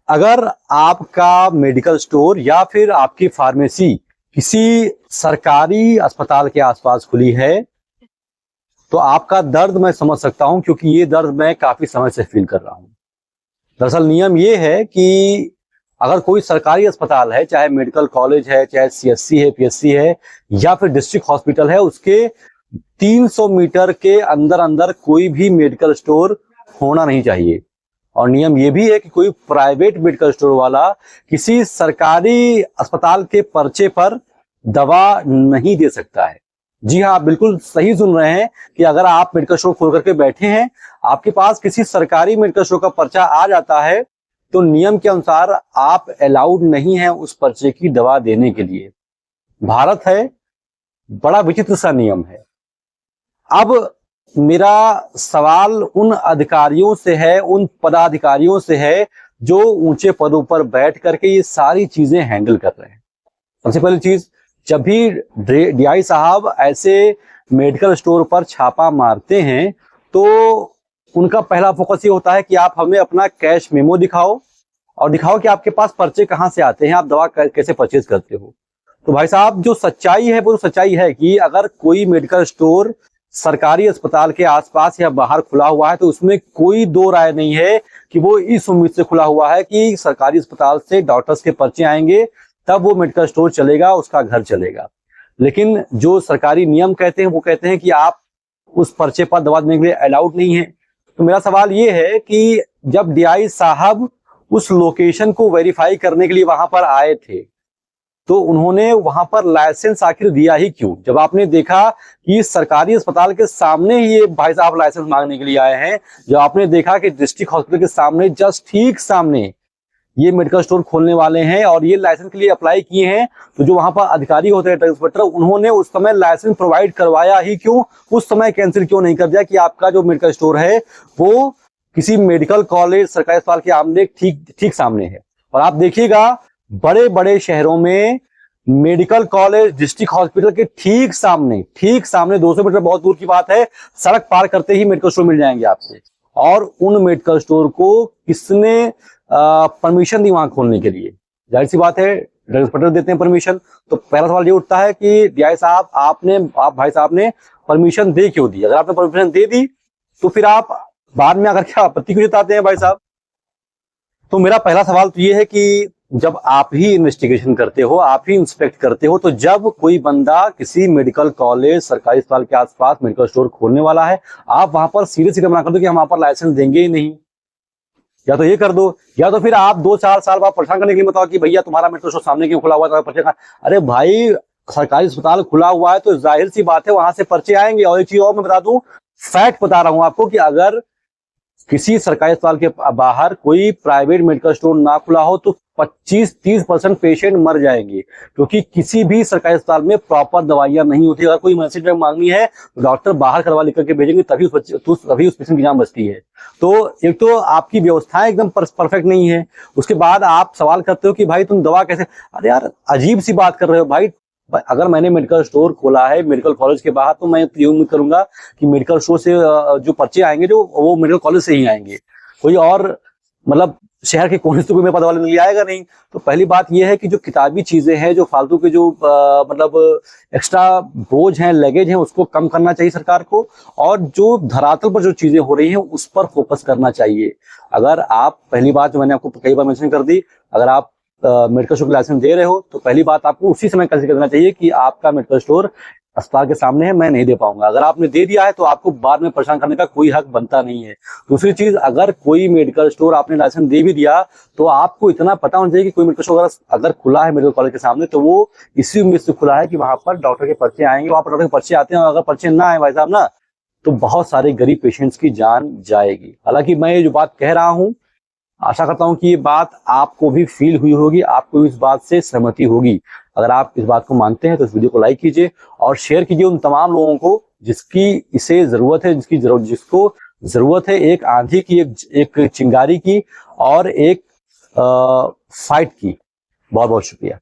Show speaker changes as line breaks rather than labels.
अगर आपका medical store या फिर आपकी फार्मेसी किसी सरकारी अस्पताल के आसपास खुली है तो आपका दर्द मैं समझ सकता हूं, क्योंकि ये दर्द मैं काफी समय से फील कर रहा हूं। दरअसल नियम ये है कि अगर कोई सरकारी अस्पताल है, चाहे मेडिकल कॉलेज है, चाहे सीएससी है, पीएससी है या फिर डिस्ट्रिक्ट हॉस्पिटल है, उसके 300 मीटर के अंदर अंदर कोई भी मेडिकल स्टोर होना नहीं चाहिए। और नियम ये भी है कि कोई प्राइवेट मेडिकल स्टोर वाला किसी सरकारी अस्पताल के पर्चे पर दवा नहीं दे सकता है। जी हाँ, आप बिल्कुल सही सुन रहे हैं कि अगर आप मेडिकल स्टोर खोल करके बैठे हैं, आपके पास किसी सरकारी मेडिकल स्टोर का पर्चा आ जाता है, तो नियम के अनुसार आप अलाउड नहीं है उस पर्चे की दवा देने के लिए। भारत है, बड़ा विचित्र सा नियम है। अब मेरा सवाल उन अधिकारियों से है, उन पदाधिकारियों से है जो ऊंचे पदों पर बैठ करके ये सारी चीजें हैंडल कर रहे हैं। सबसे पहली चीज, जब भी डीआई साहब ऐसे मेडिकल स्टोर पर छापा मारते हैं तो उनका पहला फोकस ये होता है कि आप हमें अपना कैश मेमो दिखाओ और दिखाओ कि आपके पास पर्चे कहाँ से आते हैं, आप दवा कैसे परचेज करते हो। तो भाई साहब, जो सच्चाई है वो सच्चाई है कि अगर कोई मेडिकल स्टोर सरकारी अस्पताल के आसपास या बाहर खुला हुआ है तो उसमें कोई दो राय नहीं है कि वो इस उम्मीद से खुला हुआ है कि सरकारी अस्पताल से डॉक्टर्स के पर्चे आएंगे तब वो मेडिकल स्टोर चलेगा, उसका घर चलेगा। लेकिन जो सरकारी नियम कहते हैं वो कहते हैं कि आप उस पर्चे पर दवा देने के लिए अलाउड नहीं है। तो मेरा सवाल ये है कि जब डीआई साहब उस लोकेशन को वेरीफाई करने के लिए वहां पर आए थे तो उन्होंने वहां पर लाइसेंस आखिर दिया ही क्यों? जब आपने देखा कि सरकारी अस्पताल के सामने ही ये भाई साहब लाइसेंस मांगने के लिए आए हैं, जब आपने देखा कि डिस्ट्रिक्ट हॉस्पिटल के सामने, जस्ट ठीक सामने ये मेडिकल स्टोर खोलने वाले हैं और ये लाइसेंस के लिए अप्लाई किए हैं, तो जो वहां पर अधिकारी होते हैं, इंस्पेक्टर, उन्होंने उस समय लाइसेंस प्रोवाइड करवाया ही क्यों? उस समय कैंसिल क्यों नहीं कर दिया कि आपका जो मेडिकल स्टोर है वो किसी मेडिकल कॉलेज, सरकारी अस्पताल के आमने ठीक सामने है। और आप देखिएगा बड़े बड़े शहरों में मेडिकल कॉलेज, डिस्ट्रिक्ट हॉस्पिटल के ठीक सामने 200 मीटर बहुत दूर की बात है, सड़क पार करते ही मेडिकल स्टोर मिल जाएंगे आपसे। और उन मेडिकल स्टोर को किसने परमिशन दी वहां खोलने के लिए? जाहिर सी बात है, ड्रग इंस्पेक्टर देते हैं परमिशन। तो पहला सवाल ये उठता है कि डीआई साहब, आप भाई साहब ने परमिशन दे क्यों दी? अगर आपने परमिशन दे दी तो फिर आप बाद में अगर क्या आपत्ति क्यों जताते हैं भाई साहब? तो मेरा पहला सवाल तो ये है कि जब आप ही इन्वेस्टिगेशन करते हो, आप ही इंस्पेक्ट करते हो, तो जब कोई बंदा किसी मेडिकल कॉलेज, सरकारी अस्पताल के आसपास मेडिकल स्टोर खोलने वाला है, आप वहां पर सीधे मना कर दो कि हम वहां पर लाइसेंस देंगे ही नहीं। या तो ये कर दो, या तो फिर आप 2-4 साल बाद परेशान करने के लिए बताओ कि भैया तुम्हारा मेडिकल स्टोर सामने क्यों खुला हुआ है, पर्चे। अरे भाई, सरकारी अस्पताल खुला हुआ है तो जाहिर सी बात है वहां से पर्चे आएंगे। और एक चीज और मैं बता दूं, फैक्ट बता रहा हूं आपको कि अगर किसी सरकारी अस्पताल के बाहर कोई प्राइवेट मेडिकल स्टोर ना खुला हो तो 25-30% पेशेंट मर जाएंगे, क्योंकि किसी भी सरकारी अस्पताल में प्रॉपर दवाइयां नहीं होती। अगर कोई इमरजेंसी ड्रग मांगनी है तो डॉक्टर बाहर करवा लिख करके भेजेंगे, तभी उस पेशेंट की जान बचती है। तो एक तो आपकी व्यवस्थाएं एकदम परफेक्ट नहीं है, उसके बाद आप सवाल करते हो कि भाई तुम दवा कैसे। अरे यार, अजीब सी बात कर रहे हो भाई। अगर मैंने मेडिकल स्टोर खोला है मेडिकल कॉलेज के बाहर तो मैं ये उम्मीद करूंगा कि मेडिकल स्टोर से जो पर्चे आएंगे जो वो मेडिकल कॉलेज से ही आएंगे, कोई और मतलब शहर के कोने से कोई मेरे पास वाले लिए आएगा नहीं। तो पहली बात यह है कि जो किताबी चीजें हैं, जो फालतू के जो मतलब एक्स्ट्रा बोझ हैं, लगेज हैं, उसको कम करना चाहिए सरकार को, और जो धरातल पर जो चीजें हो रही हैं उस पर फोकस करना चाहिए। अगर आप, पहली बात जो मैंने आपको कई बार मेंशन कर दी, अगर आप मेडिकल स्टोर लाइसेंस दे रहे हो तो पहली बात आपको उसी समय कंसीडर करना चाहिए कि आपका मेडिकल स्टोर अस्पताल के सामने है, मैं नहीं दे पाऊंगा। अगर आपने दे दिया है तो आपको बाद में परेशान करने का कोई हक बनता नहीं है। दूसरी चीज, अगर कोई मेडिकल स्टोर आपने लाइसेंस दे भी दिया तो आपको इतना पता होना चाहिए कि कोई मेडिकल स्टोर अगर खुला है मेडिकल कॉलेज के सामने तो वो इसी उम्मीद से खुला है कि वहां पर डॉक्टर के पर्चे आएंगे। वहां पर डॉक्टर के पर्चे आते हैं और अगर पर्चे ना आए भाई साहब ना, तो बहुत सारे गरीब पेशेंट्स की जान जाएगी। हालांकि मैं ये जो बात कह रहा हूँ, आशा करता हूं कि ये बात आपको भी फील हुई होगी, आपको इस बात से सहमति होगी। अगर आप इस बात को मानते हैं तो इस वीडियो को लाइक कीजिए और शेयर कीजिए उन तमाम लोगों को जिसकी इसे जरूरत है, जिसको जरूरत है एक आंधी की, एक चिंगारी की और एक फाइट की। बहुत बहुत शुक्रिया।